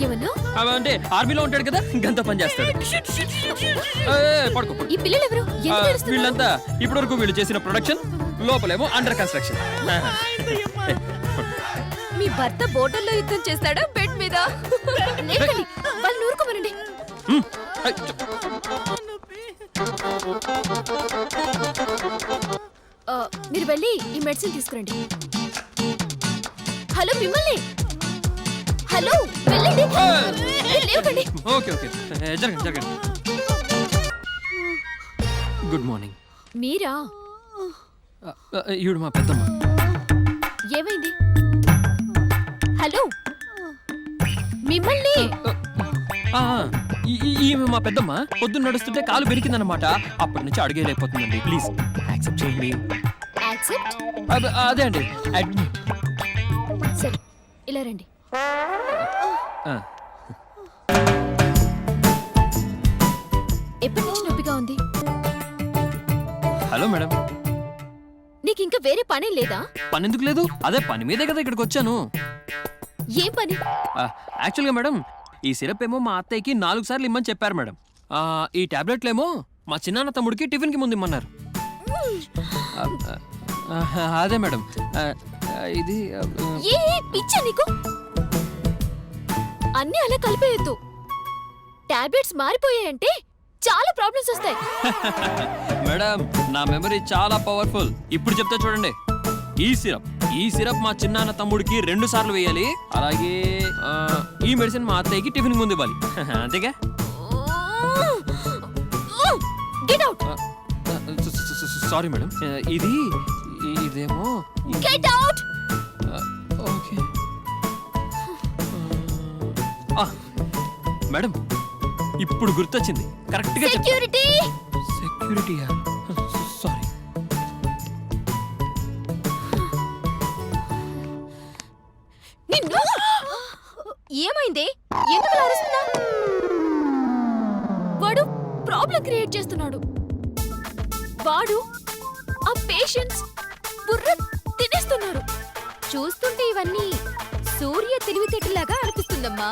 ఏమన్నా అంటే ఆర్మీలో ఉంటాడు కదా గంత పని చేస్తాడు. పడుకో ఈ పిల్లలు ఎవరు? ఎందుకు ఏడుస్తున్నారు? వీళ్ళంతా ఇప్పటివరకు వీళ్ళు చేసిన ప్రొడక్షన్, లోపలేమో అండర్ కన్స్ట్రక్షన్. మీ భర్త బోటల్లో యుద్ధం చేస్తాడా బెడ్ మీద? లేకండి, వాళ్ళు నూరుకోమనండి. మీరు వెళ్ళి ఈ మెడిసిన్ తీసుకురండి. హలో మిమ్మల్ని, హలో వెళ్ళండి. లేకండి. ఓకే ఓకే జరగండి జరగండి. Good morning. మీరా? ఈవిడ మా పెద్దమ్మ. ఏమైంది? హలో మిమ్మల్ని. ఈమె మా పెద్దమ్మ. పొద్దున్న నడుస్తుంటే కాలు బెరికిందనమాట. అప్పటి నుంచి అడిగేలేకపోతుందండి. ప్లీజ్ యాక్సెప్ట్ చేయండి. యాక్సెప్ట్? అదే అండి అడ్మిట్. సరే ఇలా రండి. ఎప్పటి నుంచి నొప్పిగా ఉంది? Hello madam. నీకు ఇంకా వేరే పని లేదా? పని ఎందుకు లేదు? అదే పని మీదే కదా ఇక్కడికి వచ్చాను. ఏం పని? యాక్చువల్గా మేడం, ఈ సిరప్ ఏమో మా అత్తయ్యకి 4 సార్లు ఇమ్మని చెప్పారు మేడం. ఈ టాబ్లెట్లేమో మా చిన్నాన్న తమ్ముడికి టిఫిన్కి ముందు ఇమ్మన్నారు. అదే మేడం ఇది ఏ పిచ్చా నీకు? అన్నీ అలా కలిపేయద్దు. టాబ్లెట్స్ మారిపోయాయంటే చాలా ప్రాబ్లమ్స్ వస్తాయి. మేడం నా మెమరీ చాలా పవర్ఫుల్. ఇప్పుడు చెప్తా చూడండి. ఈ సిరప్ మా చిన్నాన్న తమ్ముడికి 2 సార్లు వేయాలి. అలాగే ఈ మెడిసిన్ మా అత్తయ్యకి టిఫిన్ ముందు ఇవ్వాలి. అంతేగా? Get out. Sorry madam. ఇదేమో గెట్ అవుట్. ఓకే మేడం, ఇప్పుడు గుర్తొచ్చింది. కరెక్ట్ గా సెక్యూరిటీ. సెక్యూరిటీయా? సారీ. నిన్ను. ఏమైంది? ఎందుకు అరుస్తున్నా? వాడు ప్రాబ్లం క్రియేట్ చేస్తున్నాడు. వాడు ఆ పేషెంట్స్ బుర్ర తినేస్తున్నారు. చూస్తుంటే ఇవన్నీ సూర్య తెలివితేటలాగా అనిపిస్తుందమ్మా.